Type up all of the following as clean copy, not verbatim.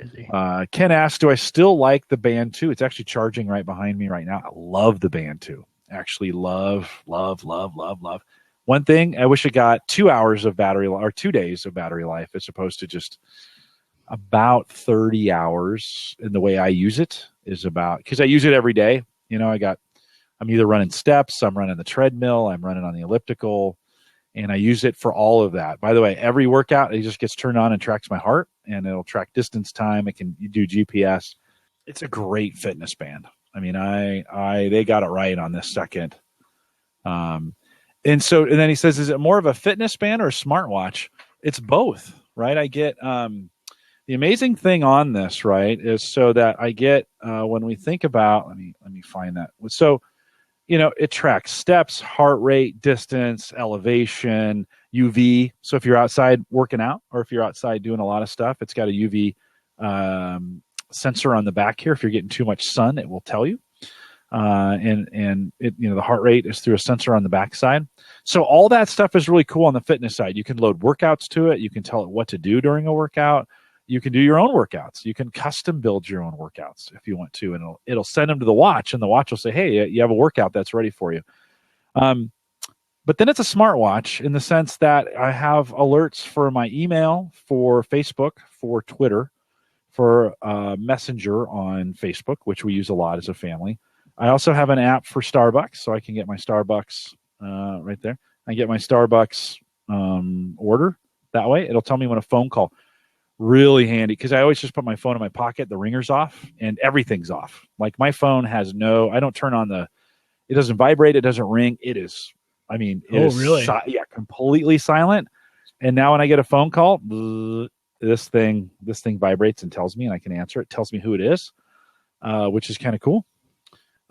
Busy. Ken asked, do I still like the Band 2? It's actually charging right behind me right now. I love the Band 2. Actually love. One thing, I wish it got 2 hours of battery or 2 days of battery life as opposed to just about 30 hours. And the way I use it is because I use it every day. I'm either running steps, I'm running the treadmill, I'm running on the elliptical, and I use it for all of that. By the way, every workout, it just gets turned on and tracks my heart, and it'll track distance, time. It can do GPS. It's a great fitness band. I mean, they got it right on this second. And then he says, is it more of a fitness band or a smartwatch? It's both, right? I get the amazing thing on this, right, is so that I get when we think about, let me find that. So, it tracks steps, heart rate, distance, elevation, UV. So if you're outside working out or if you're outside doing a lot of stuff, it's got a UV sensor on the back here. If you're getting too much sun, it will tell you. And it, the heart rate is through a sensor on the backside. So all that stuff is really cool on the fitness side. You can load workouts to it. You can tell it what to do during a workout. You can do your own workouts. You can custom build your own workouts if you want to, and it'll send them to the watch, and the watch will say, hey, you have a workout that's ready for you. But then it's a smartwatch in the sense that I have alerts for my email, for Facebook, for Twitter, for Messenger on Facebook, which we use a lot as a family. I also have an app for Starbucks, so I can get my Starbucks right there. I get my Starbucks order that way. It'll tell me when a phone call. Really handy because I always just put my phone in my pocket, the ringer's off, and everything's off. Like my phone has I don't turn on it doesn't vibrate, it doesn't ring. It is, really? Completely silent. And now when I get a phone call, this thing vibrates and tells me, and I can answer it. Tells me who it is, which is kind of cool.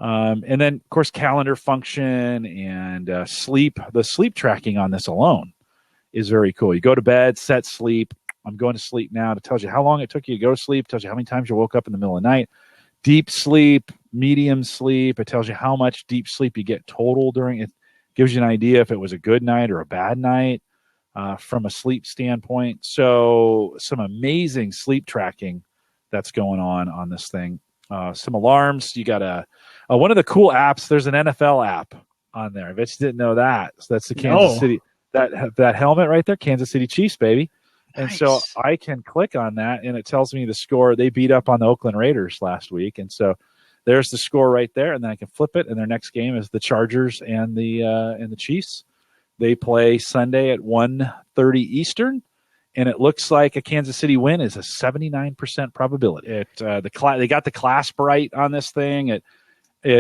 And then, of course, calendar function and sleep. The sleep tracking on this alone is very cool. You go to bed, set sleep. I'm going to sleep now. It tells you how long it took you to go to sleep. It tells you how many times you woke up in the middle of the night. Deep sleep, medium sleep. It tells you how much deep sleep you get total during it. Gives you an idea if it was a good night or a bad night from a sleep standpoint. So some amazing sleep tracking that's going on this thing. Some alarms. You got one of the cool apps. There's an NFL app on there. I bet you didn't know that. So that's the Kansas City, that helmet right there, Kansas City Chiefs, baby. And nice. So I can click on that, and it tells me the score. They beat up on the Oakland Raiders last week, and so there's the score right there. And then I can flip it, and their next game is the Chargers and the Chiefs. They play Sunday at 1:30 Eastern, and it looks like a Kansas City win is a 79% probability. They got the clasp right on this thing. You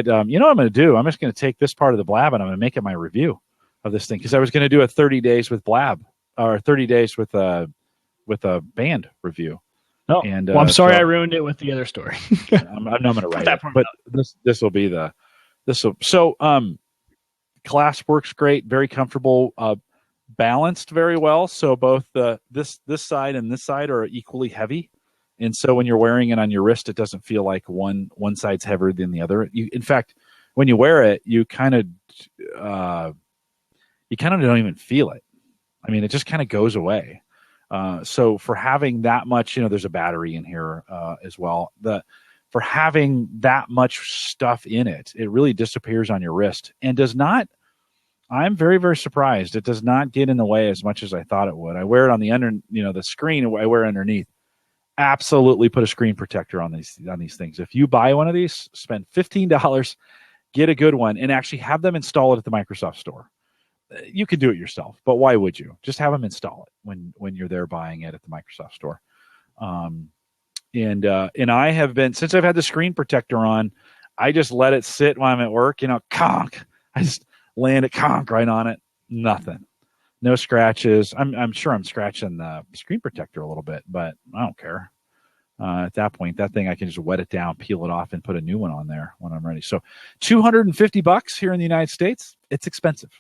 know what I'm going to do? I'm just going to take this part of the blab, and I'm going to make it my review of this thing because I was going to do a 30 days with blab or 30 days with a band review. Oh, and I'm sorry I ruined it with the other story. I'm not going to write it, but this will be clasp works great, very comfortable, balanced very well. So both this side and this side are equally heavy, and so when you're wearing it on your wrist, it doesn't feel like one side's heavier than the other. In fact, when you wear it, you kind of don't even feel it. I mean, it just kind of goes away. So for having that much, there's a battery in here as well. For having that much stuff in it, it really disappears on your wrist and does not. I'm very, very surprised. It does not get in the way as much as I thought it would. I wear it on the screen. I wear underneath. Absolutely, put a screen protector on these things. If you buy one of these, spend $15, get a good one, and actually have them install it at the Microsoft Store. You can do it yourself, but why would you? Just have them install it when you're there buying it at the Microsoft Store. And I have been, since I've had the screen protector on, I just let it sit while I'm at work, conk. I just land it, conk right on it. Nothing. No scratches. I'm sure I'm scratching the screen protector a little bit, but I don't care. At that point, that thing, I can just wet it down, peel it off, and put a new one on there when I'm ready. So $250 here in the United States, it's expensive.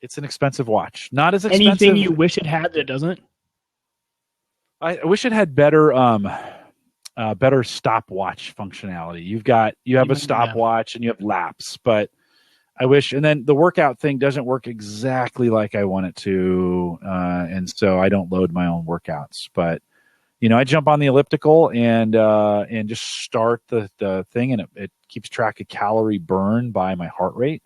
It's an expensive watch. Not as expensive. Anything you wish it had that doesn't? I wish it had better stopwatch functionality. You have a stopwatch and you have laps, but I wish. And then the workout thing doesn't work exactly like I want it to, and so I don't load my own workouts. But I jump on the elliptical and just start the thing, and it keeps track of calorie burn by my heart rate.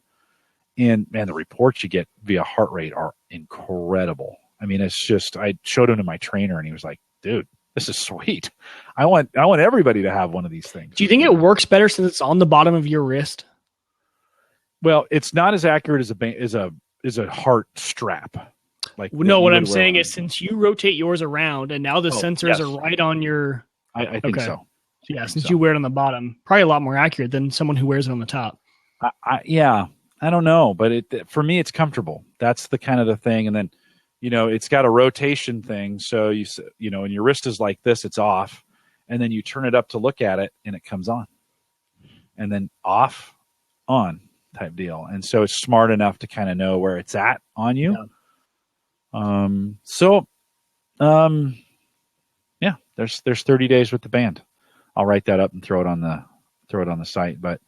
And man, the reports you get via heart rate are incredible. I mean, it's just, I showed him to my trainer and he was like, dude, this is sweet. I want everybody to have one of these things. Do you think it works better since it's on the bottom of your wrist? Well, it's not as accurate as a heart strap. Like, no, what I'm saying is since you rotate yours around and now the sensors are right on your, I think so. Yeah. Since you wear it on the bottom, probably a lot more accurate than someone who wears it on the top. Yeah. I don't know, but for me, it's comfortable. That's the kind of the thing. And then, it's got a rotation thing. So and your wrist is like this, it's off. And then you turn it up to look at it and it comes on. And then off, on type deal. And so it's smart enough to kind of know where it's at on you. Yeah. There's 30 days with the band. I'll write that up and throw it on the site. But